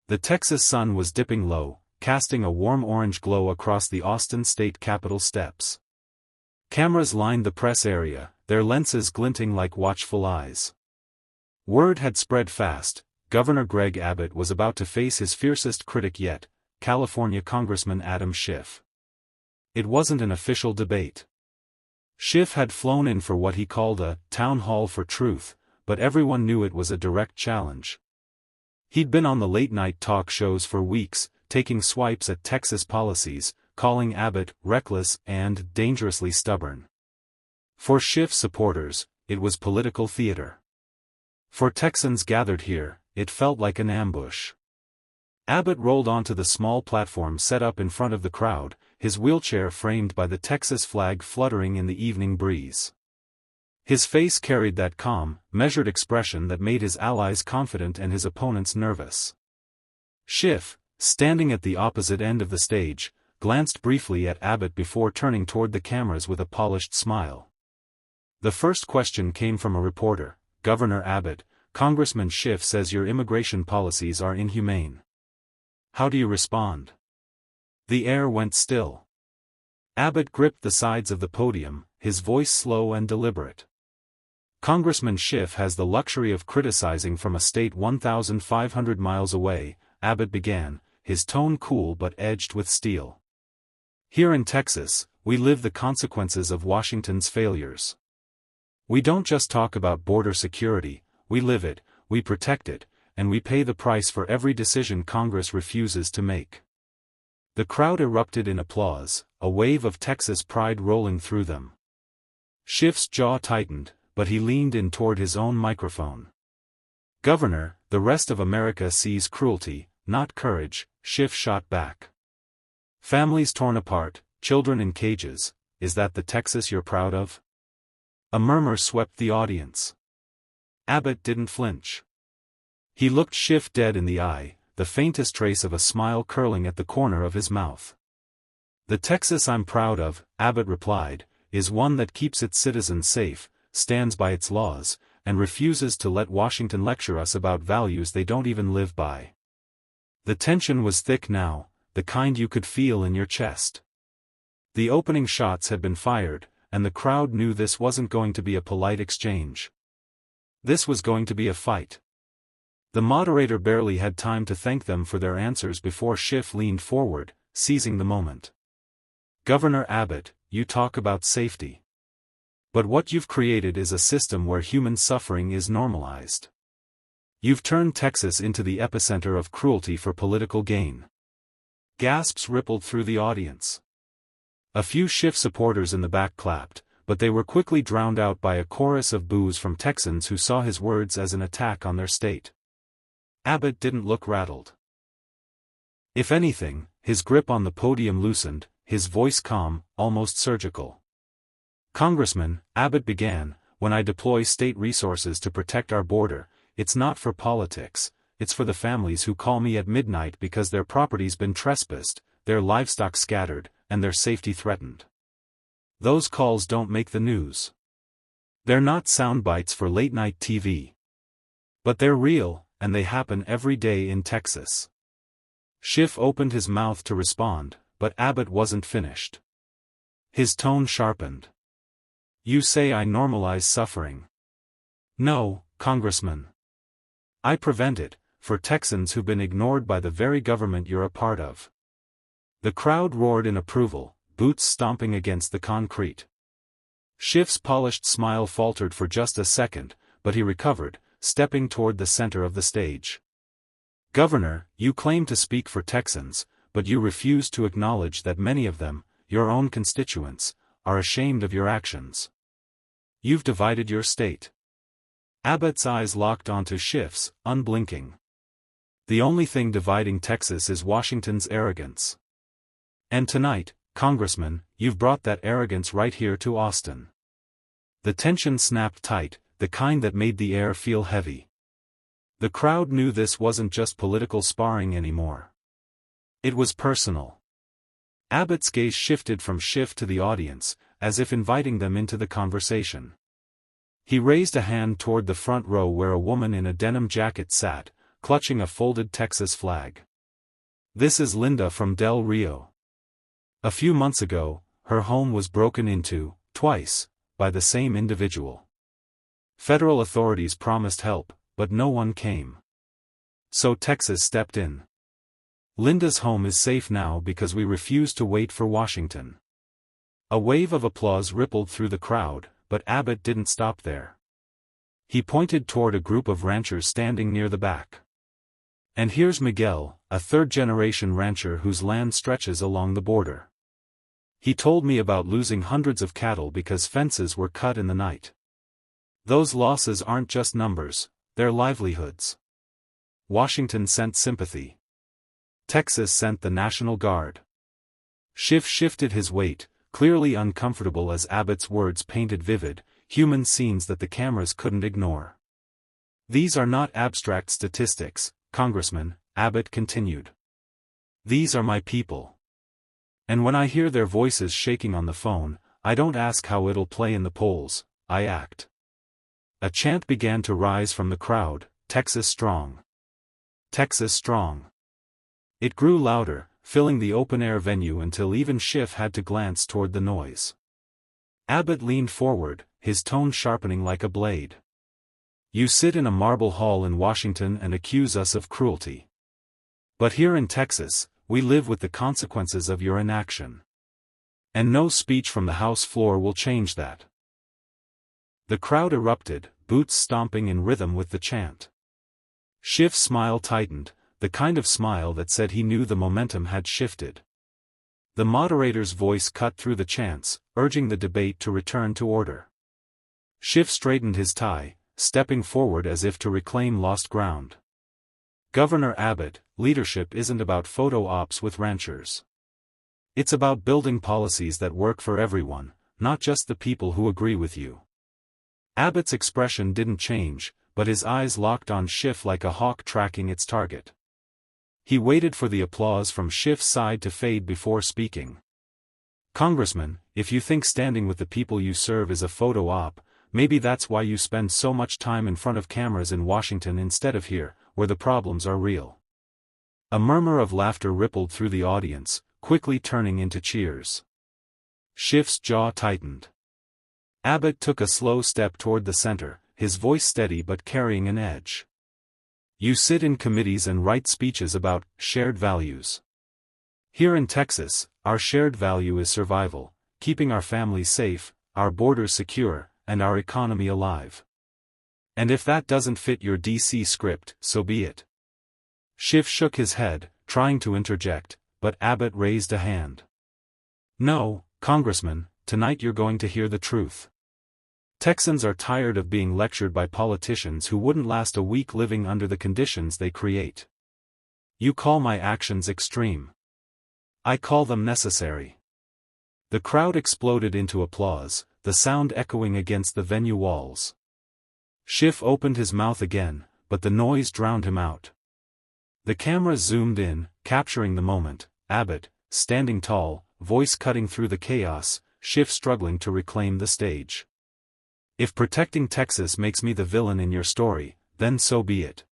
The Texas sun was dipping low, casting a warm orange glow across the Austin state capitol steps. Cameras lined the press area, their lenses glinting like watchful eyes. Word had spread fast. Governor Greg Abbott was about to face his fiercest critic yet, California Congressman Adam Schiff. It wasn't an official debate. Schiff had flown in for what he called a town hall for truth, but everyone knew it was a direct challenge. He'd been on the late-night talk shows for weeks, taking swipes at Texas policies, calling Abbott reckless and dangerously stubborn. For Schiff supporters, it was political theater. For Texans gathered here, it felt like an ambush. Abbott rolled onto the small platform set up in front of the crowd, his wheelchair framed by the Texas flag fluttering in the evening breeze. His face carried that calm, measured expression that made his allies confident and his opponents nervous. Schiff, standing at the opposite end of the stage, glanced briefly at Abbott before turning toward the cameras with a polished smile. The first question came from a reporter. "Governor Abbott, Congressman Schiff says your immigration policies are inhumane. How do you respond?" The air went still. Abbott gripped the sides of the podium, his voice slow and deliberate. "Congressman Schiff has the luxury of criticizing from a state 1,500 miles away," Abbott began, his tone cool but edged with steel. "Here in Texas, we live the consequences of Washington's failures. We don't just talk about border security, we live it, we protect it, and we pay the price for every decision Congress refuses to make." The crowd erupted in applause, a wave of Texas pride rolling through them. Schiff's jaw tightened, but he leaned in toward his own microphone. "Governor, the rest of America sees cruelty, not courage," Schiff shot back. "Families torn apart, children in cages, is that the Texas you're proud of?" A murmur swept the audience. Abbott didn't flinch. He looked Schiff dead in the eye, the faintest trace of a smile curling at the corner of his mouth. "The Texas I'm proud of," Abbott replied, "is one that keeps its citizens safe, stands by its laws, and refuses to let Washington lecture us about values they don't even live by." The tension was thick now, the kind you could feel in your chest. The opening shots had been fired, and the crowd knew this wasn't going to be a polite exchange. This was going to be a fight. The moderator barely had time to thank them for their answers before Schiff leaned forward, seizing the moment. "Governor Abbott, you talk about safety. But what you've created is a system where human suffering is normalized. You've turned Texas into the epicenter of cruelty for political gain." Gasps rippled through the audience. A few Schiff supporters in the back clapped, but they were quickly drowned out by a chorus of boos from Texans who saw his words as an attack on their state. Abbott didn't look rattled. If anything, his grip on the podium loosened, his voice calm, almost surgical. "Congressman," Abbott began, "when I deploy state resources to protect our border, it's not for politics, it's for the families who call me at midnight because their property's been trespassed, their livestock scattered, and their safety threatened. Those calls don't make the news. They're not sound bites for late-night TV. But they're real, and they happen every day in Texas." Schiff opened his mouth to respond, but Abbott wasn't finished. His tone sharpened. "You say I normalize suffering. No, Congressman. I prevent it, for Texans who've been ignored by the very government you're a part of." The crowd roared in approval, boots stomping against the concrete. Schiff's polished smile faltered for just a second, but he recovered, stepping toward the center of the stage. "Governor, you claim to speak for Texans, but you refuse to acknowledge that many of them, your own constituents, are ashamed of your actions. You've divided your state." Abbott's eyes locked onto Schiff's, unblinking. "The only thing dividing Texas is Washington's arrogance. And tonight, Congressman, you've brought that arrogance right here to Austin." The tension snapped tight, the kind that made the air feel heavy. The crowd knew this wasn't just political sparring anymore. It was personal. Abbott's gaze shifted from Schiff to the audience, as if inviting them into the conversation. He raised a hand toward the front row where a woman in a denim jacket sat, clutching a folded Texas flag. "This is Linda from Del Rio. A few months ago, her home was broken into, twice, by the same individual. Federal authorities promised help, but no one came. So Texas stepped in. Linda's home is safe now because we refused to wait for Washington." A wave of applause rippled through the crowd, but Abbott didn't stop there. He pointed toward a group of ranchers standing near the back. "And here's Miguel, a third-generation rancher whose land stretches along the border. He told me about losing hundreds of cattle because fences were cut in the night. Those losses aren't just numbers, they're livelihoods." Washington sent sympathy. Texas sent the National Guard. Schiff shifted his weight, clearly uncomfortable as Abbott's words painted vivid, human scenes that the cameras couldn't ignore. "These are not abstract statistics, Congressman," Abbott continued. "These are my people. And when I hear their voices shaking on the phone, I don't ask how it'll play in the polls, I act." A chant began to rise from the crowd, "Texas strong. Texas strong." It grew louder, filling the open-air venue until even Schiff had to glance toward the noise. Abbott leaned forward, his tone sharpening like a blade. "You sit in a marble hall in Washington and accuse us of cruelty. But here in Texas, we live with the consequences of your inaction. And no speech from the House floor will change that." The crowd erupted, boots stomping in rhythm with the chant. Schiff's smile tightened, the kind of smile that said he knew the momentum had shifted. The moderator's voice cut through the chants, urging the debate to return to order. Schiff straightened his tie, stepping forward as if to reclaim lost ground. "Governor Abbott, leadership isn't about photo ops with ranchers. It's about building policies that work for everyone, not just the people who agree with you." Abbott's expression didn't change, but his eyes locked on Schiff like a hawk tracking its target. He waited for the applause from Schiff's side to fade before speaking. "Congressman, if you think standing with the people you serve is a photo op, maybe that's why you spend so much time in front of cameras in Washington instead of here, where the problems are real." A murmur of laughter rippled through the audience, quickly turning into cheers. Schiff's jaw tightened. Abbott took a slow step toward the center, his voice steady but carrying an edge. "You sit in committees and write speeches about shared values. Here in Texas, our shared value is survival, keeping our families safe, our borders secure, and our economy alive. And if that doesn't fit your DC script, so be it." Schiff shook his head, trying to interject, but Abbott raised a hand. "No, Congressman, tonight you're going to hear the truth. Texans are tired of being lectured by politicians who wouldn't last a week living under the conditions they create. You call my actions extreme. I call them necessary." The crowd exploded into applause, the sound echoing against the venue walls. Schiff opened his mouth again, but the noise drowned him out. The cameras zoomed in, capturing the moment, Abbott, standing tall, voice cutting through the chaos, Schiff struggling to reclaim the stage. "If protecting Texas makes me the villain in your story, then so be it.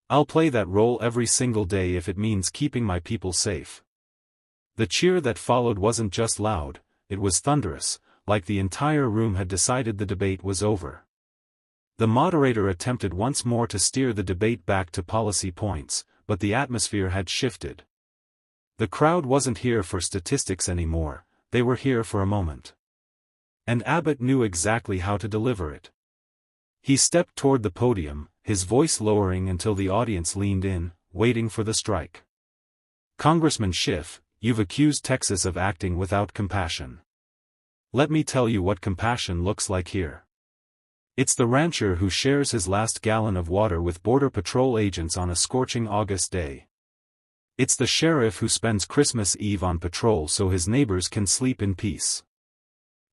I'll play that role every single day if it means keeping my people safe." The cheer that followed wasn't just loud, it was thunderous, like the entire room had decided the debate was over. The moderator attempted once more to steer the debate back to policy points, but the atmosphere had shifted. The crowd wasn't here for statistics anymore, they were here for a moment. And Abbott knew exactly how to deliver it. He stepped toward the podium, his voice lowering until the audience leaned in, waiting for the strike. "Congressman Schiff, you've accused Texas of acting without compassion. Let me tell you what compassion looks like here. It's the rancher who shares his last gallon of water with Border Patrol agents on a scorching August day. It's the sheriff who spends Christmas Eve on patrol so his neighbors can sleep in peace.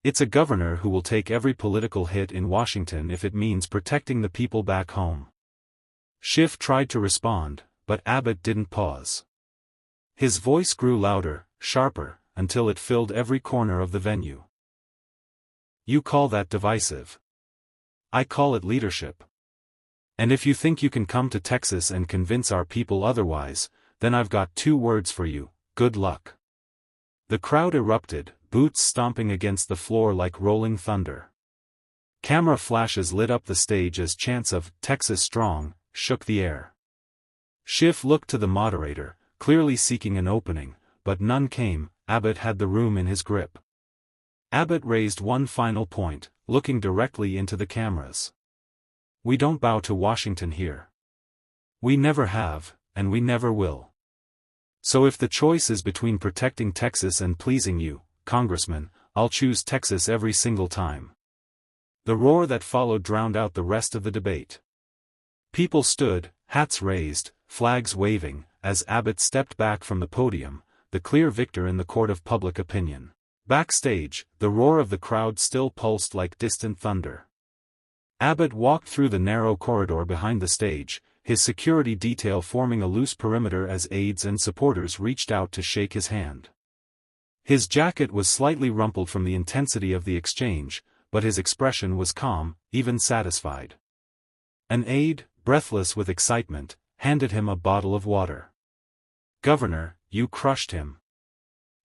It's a governor who will take every political hit in Washington if it means protecting the people back home." Schiff tried to respond, but Abbott didn't pause. His voice grew louder, sharper, until it filled every corner of the venue. "You call that divisive. I call it leadership. And if you think you can come to Texas and convince our people otherwise, then I've got 2 words for you: good luck. The crowd erupted, boots stomping against the floor like rolling thunder. Camera flashes lit up the stage as chants of "Texas Strong" shook the air. Schiff looked to the moderator, clearly seeking an opening, but none came. Abbott had the room in his grip. Abbott raised one final point, looking directly into the cameras. "We don't bow to Washington here. We never have, and we never will. So if the choice is between protecting Texas and pleasing you, Congressman, I'll choose Texas every single time." The roar that followed drowned out the rest of the debate. People stood, hats raised, flags waving, as Abbott stepped back from the podium, the clear victor in the court of public opinion. Backstage, the roar of the crowd still pulsed like distant thunder. Abbott walked through the narrow corridor behind the stage, his security detail forming a loose perimeter as aides and supporters reached out to shake his hand. His jacket was slightly rumpled from the intensity of the exchange, but his expression was calm, even satisfied. An aide, breathless with excitement, handed him a bottle of water. "Governor, you crushed him.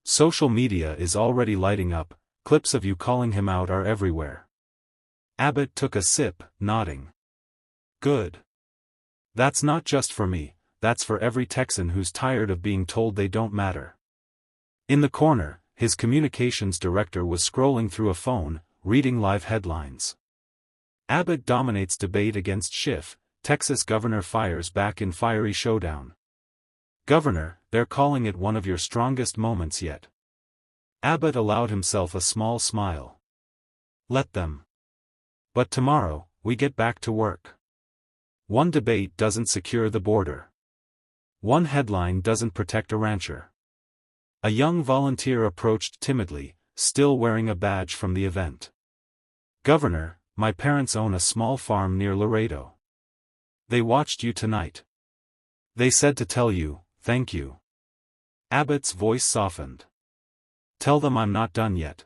Social media is already lighting up, clips of you calling him out are everywhere." Abbott took a sip, nodding. "Good. That's not just for me, that's for every Texan who's tired of being told they don't matter." In the corner, his communications director was scrolling through a phone, reading live headlines. Abbott dominates debate against Schiff, Texas governor fires back in fiery showdown. "Governor, they're calling it one of your strongest moments yet." Abbott allowed himself a small smile. "Let them. But tomorrow, we get back to work. One debate doesn't secure the border. One headline doesn't protect a rancher." A young volunteer approached timidly, still wearing a badge from the event. "Governor, my parents own a small farm near Laredo. They watched you tonight. They said to tell you, thank you." Abbott's voice softened. "Tell them I'm not done yet."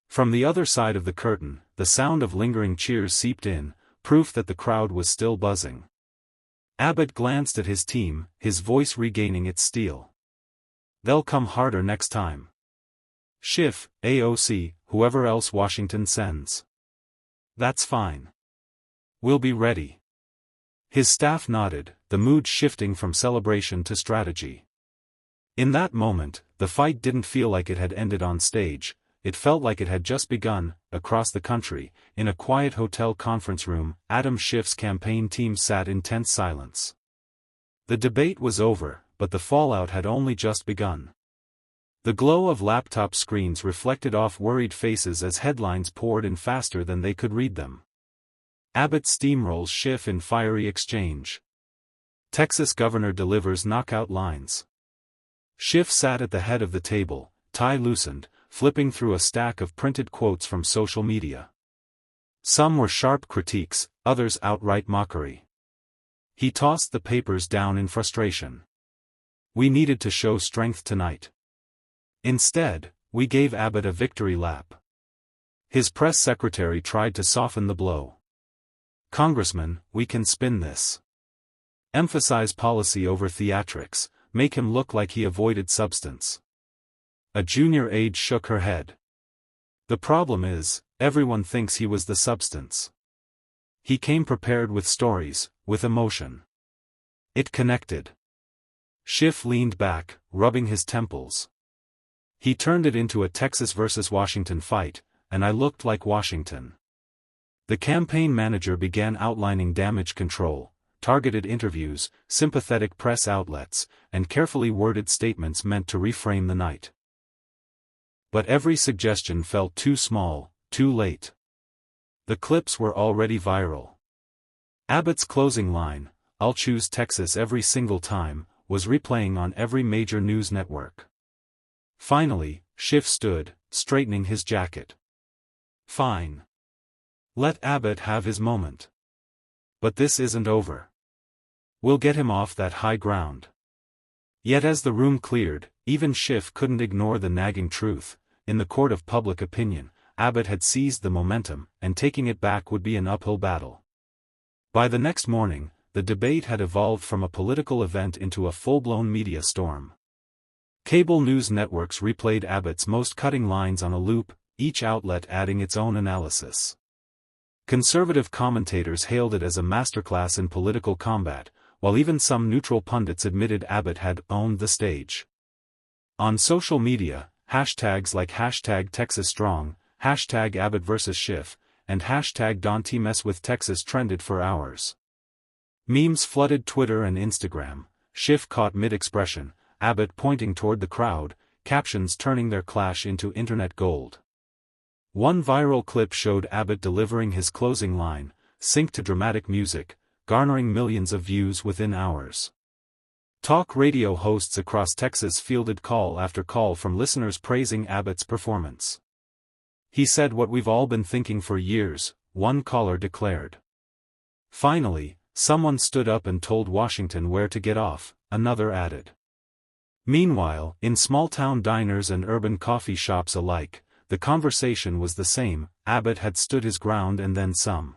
From the other side of the curtain, the sound of lingering cheers seeped in, proof that the crowd was still buzzing. Abbott glanced at his team, his voice regaining its steel. "They'll come harder next time. Schiff, AOC, whoever else Washington sends. That's fine. We'll be ready." His staff nodded, the mood shifting from celebration to strategy. In that moment, the fight didn't feel like it had ended on stage, it felt like it had just begun. Across the country, in a quiet hotel conference room, Adam Schiff's campaign team sat in tense silence. The debate was over, but the fallout had only just begun. The glow of laptop screens reflected off worried faces as headlines poured in faster than they could read them. Abbott steamrolls Schiff in fiery exchange. Texas governor delivers knockout lines. Schiff sat at the head of the table, tie loosened, flipping through a stack of printed quotes from social media. Some were sharp critiques, others outright mockery. He tossed the papers down in frustration. "We needed to show strength tonight. Instead, we gave Abbott a victory lap." His press secretary tried to soften the blow. "Congressman, we can spin this. Emphasize policy over theatrics, make him look like he avoided substance." A junior aide shook her head. "The problem is, everyone thinks he was the substance. He came prepared with stories, with emotion. It connected." Schiff leaned back, rubbing his temples. "He turned it into a Texas versus Washington fight, and I looked like Washington." The campaign manager began outlining damage control, targeted interviews, sympathetic press outlets, and carefully worded statements meant to reframe the night. But every suggestion felt too small, too late. The clips were already viral. Abbott's closing line, "I'll choose Texas every single time," was replaying on every major news network. Finally, Schiff stood, straightening his jacket. "Fine. Let Abbott have his moment. But this isn't over. We'll get him off that high ground." Yet as the room cleared, even Schiff couldn't ignore the nagging truth. In the court of public opinion, Abbott had seized the momentum, and taking it back would be an uphill battle. By the next morning, the debate had evolved from a political event into a full-blown media storm. Cable news networks replayed Abbott's most cutting lines on a loop, each outlet adding its own analysis. Conservative commentators hailed it as a masterclass in political combat, while even some neutral pundits admitted Abbott had owned the stage. On social media, hashtags like #TexasStrong, #Abbott vs. Schiff, and #Don'tMessWithTexas trended for hours. Memes flooded Twitter and Instagram, Schiff caught mid-expression, Abbott pointing toward the crowd, captions turning their clash into internet gold. One viral clip showed Abbott delivering his closing line, synced to dramatic music, garnering millions of views within hours. Talk radio hosts across Texas fielded call after call from listeners praising Abbott's performance. "He said what we've all been thinking for years," one caller declared. "Finally, someone stood up and told Washington where to get off," another added. Meanwhile, in small-town diners and urban coffee shops alike, the conversation was the same: Abbott had stood his ground and then some.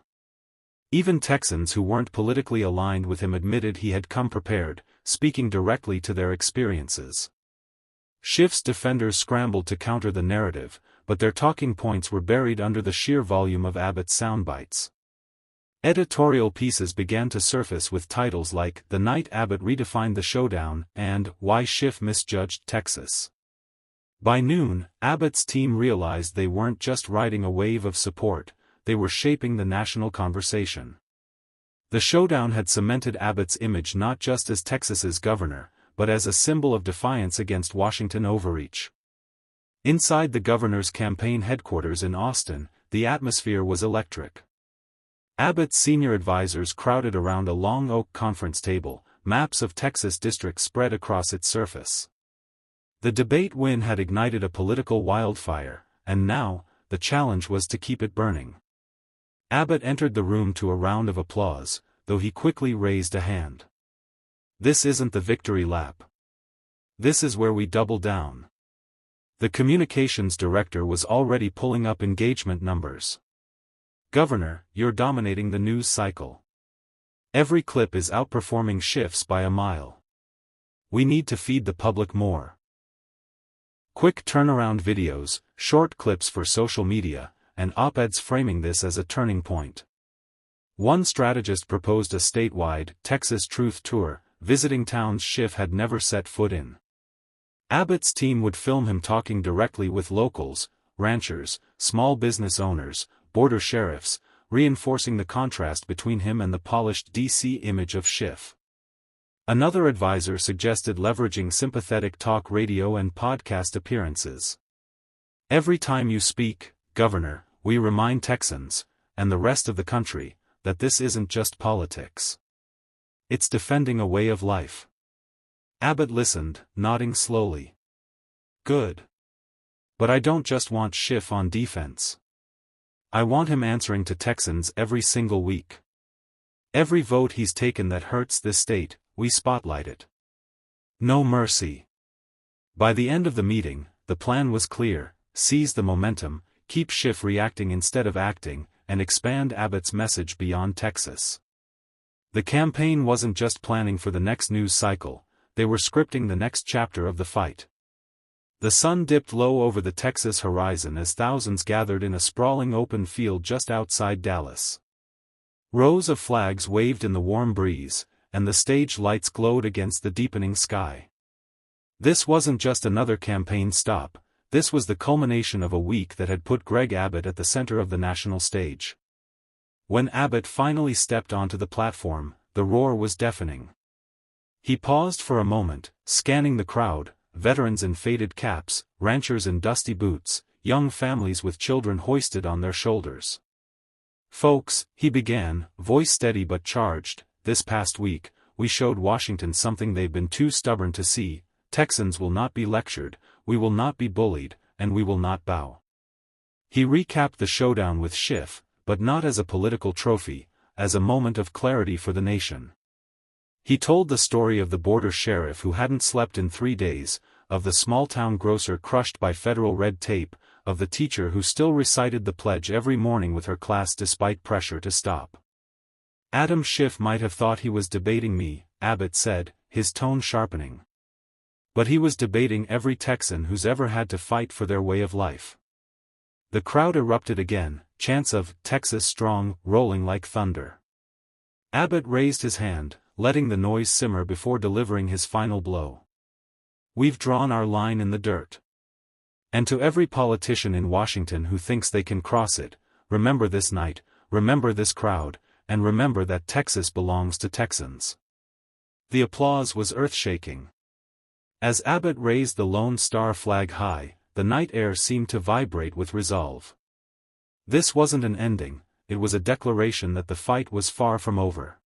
Even Texans who weren't politically aligned with him admitted he had come prepared, speaking directly to their experiences. Schiff's defenders scrambled to counter the narrative, but their talking points were buried under the sheer volume of Abbott's soundbites. Editorial pieces began to surface with titles like "The Night Abbott Redefined the Showdown" and "Why Schiff Misjudged Texas." By noon, Abbott's team realized they weren't just riding a wave of support, they were shaping the national conversation. The showdown had cemented Abbott's image not just as Texas's governor, but as a symbol of defiance against Washington overreach. Inside the governor's campaign headquarters in Austin, the atmosphere was electric. Abbott's senior advisors crowded around a long oak conference table, maps of Texas districts spread across its surface. The debate win had ignited a political wildfire, and now, the challenge was to keep it burning. Abbott entered the room to a round of applause, though he quickly raised a hand. "This isn't the victory lap. This is where we double down." The communications director was already pulling up engagement numbers. "Governor, you're dominating the news cycle. Every clip is outperforming Schiff's by a mile. We need to feed the public more." Quick turnaround videos, short clips for social media, and op-eds framing this as a turning point. One strategist proposed a statewide Texas Truth Tour, visiting towns Schiff had never set foot in. Abbott's team would film him talking directly with locals, ranchers, small business owners, border sheriffs, reinforcing the contrast between him and the polished D.C. image of Schiff. Another advisor suggested leveraging sympathetic talk radio and podcast appearances. "Every time you speak, Governor, we remind Texans, and the rest of the country, that this isn't just politics. It's defending a way of life." Abbott listened, nodding slowly. "Good. But I don't just want Schiff on defense. I want him answering to Texans every single week. Every vote he's taken that hurts this state, we spotlight it. No mercy." By the end of the meeting, the plan was clear: seize the momentum, keep Schiff reacting instead of acting, and expand Abbott's message beyond Texas. The campaign wasn't just planning for the next news cycle, they were scripting the next chapter of the fight. The sun dipped low over the Texas horizon as thousands gathered in a sprawling open field just outside Dallas. Rows of flags waved in the warm breeze, and the stage lights glowed against the deepening sky. This wasn't just another campaign stop, this was the culmination of a week that had put Greg Abbott at the center of the national stage. When Abbott finally stepped onto the platform, the roar was deafening. He paused for a moment, scanning the crowd, veterans in faded caps, ranchers in dusty boots, young families with children hoisted on their shoulders. "Folks," he began, voice steady but charged, "this past week, we showed Washington something they've been too stubborn to see. Texans will not be lectured, we will not be bullied, and we will not bow." He recapped the showdown with Schiff, but not as a political trophy, as a moment of clarity for the nation. He told the story of the border sheriff who hadn't slept in 3 days, of the small-town grocer crushed by federal red tape, of the teacher who still recited the pledge every morning with her class despite pressure to stop. Adam Schiff might have thought he was debating me, Abbott said, his tone sharpening. But he was debating every Texan who's ever had to fight for their way of life. The crowd erupted again, chants of "Texas strong" rolling like thunder. Abbott raised his hand, letting the noise simmer before delivering his final blow. "We've drawn our line in the dirt. And to every politician in Washington who thinks they can cross it, remember this night, remember this crowd, and remember that Texas belongs to Texans." The applause was earth-shaking. As Abbott raised the Lone Star flag high, the night air seemed to vibrate with resolve. This wasn't an ending, it was a declaration that the fight was far from over.